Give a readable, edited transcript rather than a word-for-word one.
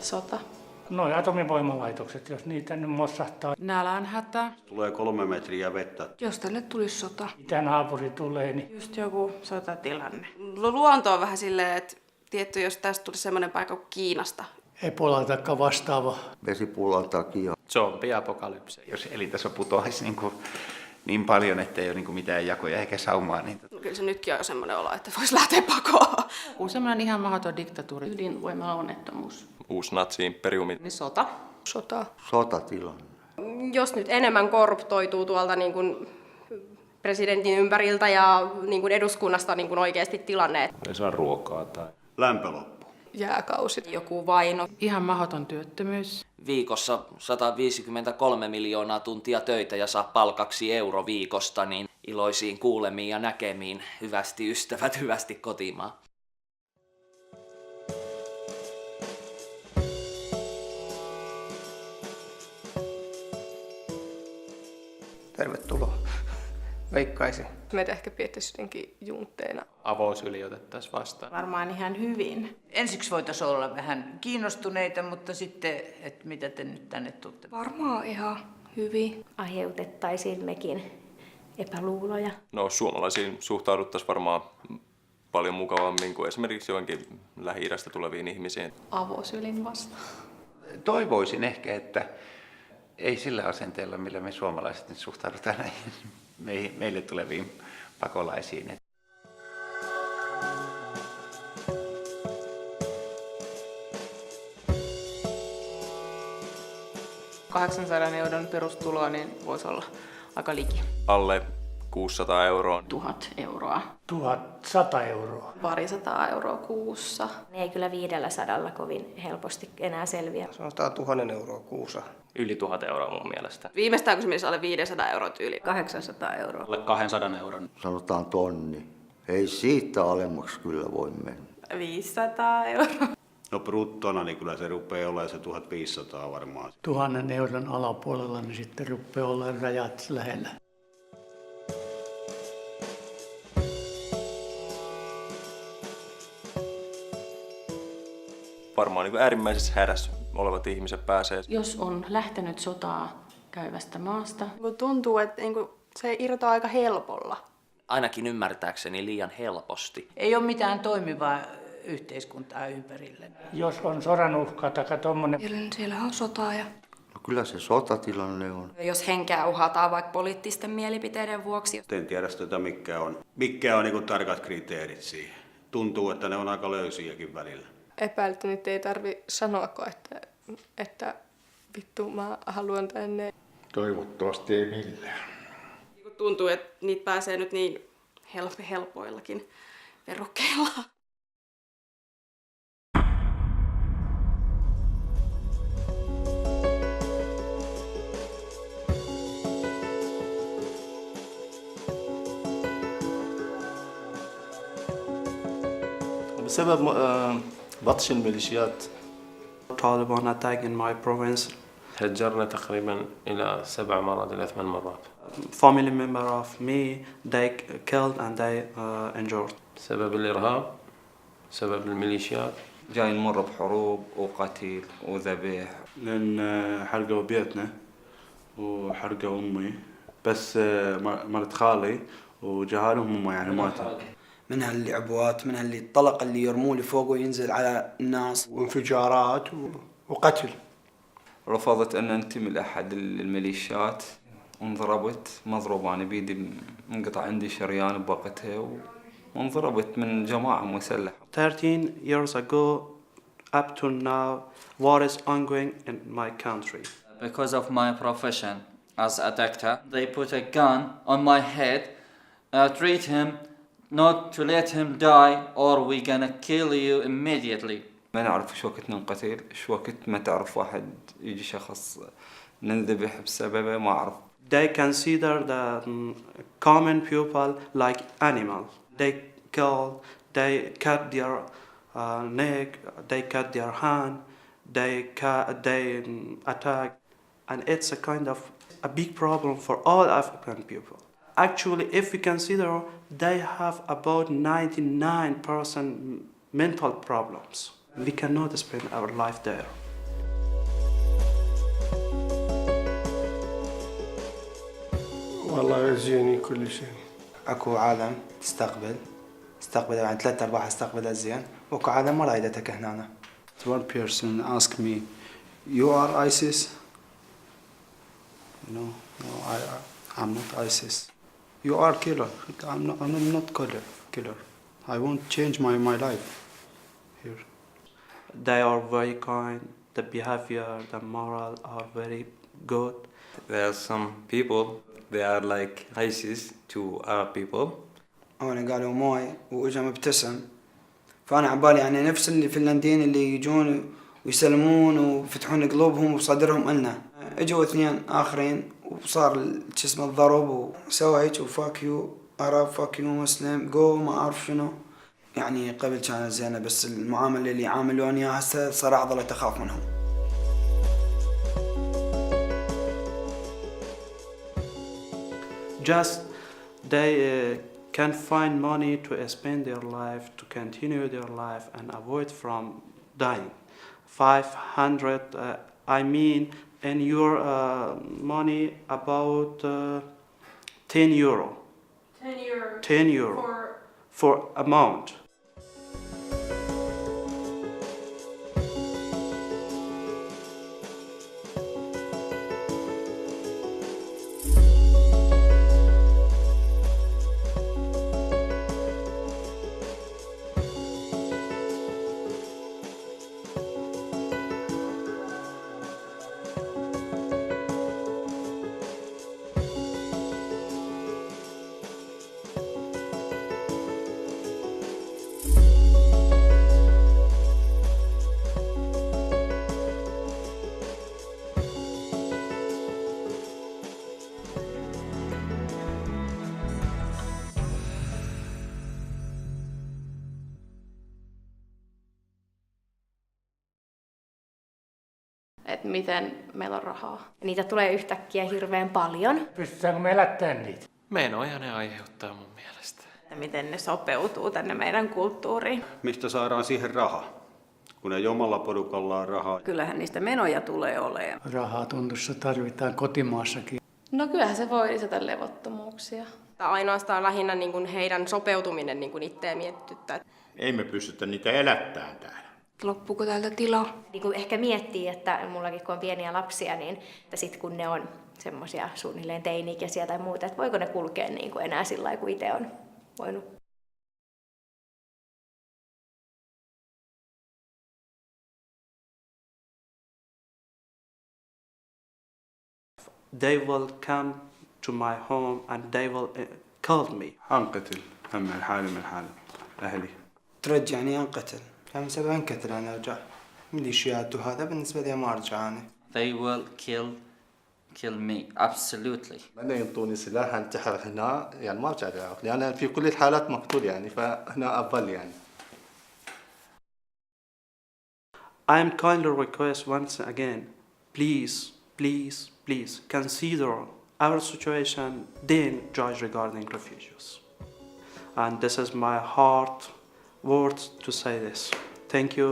Sota. Noi atomivoimalaitokset, jos niitä nyt mossahtaa. Nälänhätä. Tulee 3 metriä vettä. Jos tälle tulisi sota. Mitä naapuri tulee, niin Just joku sotatilanne. Luonto on vähän silleen, että tietty, jos tästä tulisi semmoinen paikka kuin Kiinasta. Ebola tai vastaava. Vesipulan takia. Zombiapokalypse. Jos elintaso putoaisi niin paljon, että ei ole mitään jakoja eikä saumaa. Niin Kyllä se nytkin on semmoinen olo, että voisi lähteä pakoon. Joku semmoinen ihan mahdoton diktatuuri. Ydinvoimalla onnettomuus. Uusi natsi-imperiumi. Niin sota. Sota. Sotatilanne. Jos nyt enemmän korruptoituu tuolta niin kuin presidentin ympäriltä ja niin kuin eduskunnasta niin kuin oikeasti tilanne. Ei saa ruokaa tai... Lämpö loppu. Jääkausi. Joku vaino. Ihan mahdoton työttömyys. Viikossa 153 miljoonaa tuntia töitä ja saa palkaksi euro viikosta, niin iloisiin kuulemiin ja näkemiin. Hyvästi ystävät, hyvästi kotimaa. tervetuloa. Veikkaisin. Meitä ehkä pidettäisiin jotenkin juntteina. Avausyli otettaisiin vastaan. Varmaan ihan hyvin. Ensiksi voitaisiin olla vähän kiinnostuneita, mutta sitten, että mitä te nyt tänne tuutte? Varmaan ihan hyvin. Aiheutettaisiin mekin epäluuloja. No suomalaisiin suhtauduttaisiin varmaan paljon mukavammin kuin esimerkiksi johonkin Lähi-idästä tuleviin ihmisiin. Avosylin vastaan. Toivoisin ehkä, että ei sillä asenteella, millä me suomalaiset nyt suhtaudutaan näihin meille tuleviin pakolaisiin. 800 euron perustuloa niin voisi olla aika liki. Alle 600 euroa. 1000 euroa. 1100 euroa. Parisataa euroa kuussa. Ei kyllä 500 kovin helposti enää selviä. Sanotaan 1000 euroa kuussa. Yli 1000 euroa mun mielestä. Viimeistään kun se menisi alle 500 euroa tyyli. 800 euroa. Alle 200 euron. Sanotaan tonni. Ei siitä alemmaksi kyllä voi mennä. 500 euroa. No bruttona, niin kyllä se rupeaa olemaan se 1500 varmaan. 1000 euron alapuolella, niin sitten rupeaa olemaan rajat lähellä. Varmaan niin äärimmäisessä hädässä olevat ihmiset pääsee. Jos on lähtenyt sotaa käyvästä maasta, Tuntuu, että se irtoaa aika helpolla. Ainakin ymmärtääkseni liian helposti. Ei ole mitään toimivaa yhteiskuntaa ympärillä. Jos on sodan uhka tai tuommoinen, Siellä on sotaa ja... No kyllä se sotatilanne on. Jos henkeä uhataan vaikka poliittisten mielipiteiden vuoksi. En tiedä sitä, mitkä on niin kuin tarkat kriteerit siihen. Tuntuu, että ne on aika löysiäkin välillä. Epäilty nyt ei tarvi sanoako, että vittu mä haluan tänne. Toivottavasti ei millään. Tuntuu, että niitä pääsee nyt niin helpoillakin verukkeilla. بسبب بطش الميليشيات طالبان attack in my province. هجرنا تقريبا إلى 7 مرات إلى 8 مرات. Family member of me they killed and they injured. سبب الإرهاب، سبب الميليشيات. جاي نمر بحروب وقتل وذبح. لأن حرقوا بيتنا وحرقوا أمي بس مرت خالي وجهالهم هم يعني ماتوا. من هاللعبوات، من هالطلق اللي يرموه لفوق وينزل على الناس. وانفجارات وقتل. رفضت أن أنتمي لأحد الميليشيات وانضربت مضروب. أنا بيدي منقطع عندي شريان بوقتها وانضربت من جماعة مسلحة. 13 years ago up to now war is ongoing in my country. Because of my profession as a doctor, they put a gun on my head, treat him, not to let him die or we're gonna kill you immediately. ما نعرف شو وقت ننقتل، شو وقت ما تعرف واحد يجي شخص ننذبح بسببه ما أعرف. They consider the common people like animals. They kill, they cut their neck, they cut their hand, they attack, and it's a kind of a big problem for all African people. Actually, if we consider, they have about 99% mental problems. We cannot spend our life there. والله يزيني كل شيء. اكو عالم تستقبل يعني 3/4 استقبل الزين، واكو عالم ما رايدتك هنا. One person asked me, "You are ISIS?" No, I'm not ISIS. You are killer. I'm not killer. I won't change my life here. They are very kind. The behavior, the moral are very good. There are some people, they are like ISIS to Arab people. أنا قالوا موي وإجا مبتسم، فأنا عبالي يعني نفس الفنلنديين اللي يجون ويسلمون ويفتحون قلوبهم وصدرهم إلنا. إجوا 2 آخرين وصار الجسم الضرب وسوى هيك وفاك يو عرب فاك يو مسلم جو ما أعرف شنو. يعني قبل كانت زينة بس المعاملة اللي عاملوني إياها هسه صراحة ظليت أخاف منهم. Just they can find money to spend their life, to continue their life and avoid from dying. 500, I mean in your money about 10 euro. 10 euro. 10 euro for amount. Että miten meillä on rahaa. Niitä tulee yhtäkkiä hirveän paljon. Pystytäänkö me elättämään niitä? Menoja ne aiheuttaa mun mielestä. Että miten ne sopeutuu tänne meidän kulttuuriin. Mistä saadaan siihen rahaa, kun ei omalla porukallaan rahaa? Kyllähän niistä menoja tulee olemaan. Rahaa tuntussa tarvitaan kotimaassakin. No kyllähän se voi lisätä levottomuuksia. Ainoastaan lähinnä niin kuin heidän sopeutuminen niin kuin itseä miettyttää. Ei me pystytä niitä elättämään täällä. Loppuuko täältä tilaa? Niin kuin ehkä miettii, että mullakin kun on pieniä lapsia, niin että sit kun ne on semmoisia suunnilleen teini-ikäisiä tai muuta, että voiko ne kulkea niin kuin enää sillä lailla kuin itse on voinut. They will come to my home and they will call me. أنقتل هم الحالة من حالة أهلي. ترجعني أنقتل. كان سبب أنقتل أنا أرجع. ميليشيات وهذا بالنسبة لي ما أرجع أنا. They will kill me absolutely. من ينطوني سلاح انتحر هنا يعني ما أرجع العراق لأن أنا في كل الحالات مقتول يعني فهنا أفضل يعني. I am kindly request once again, please consider our situation, then judge regarding refugees. And this is my heart words to say this. Thank you.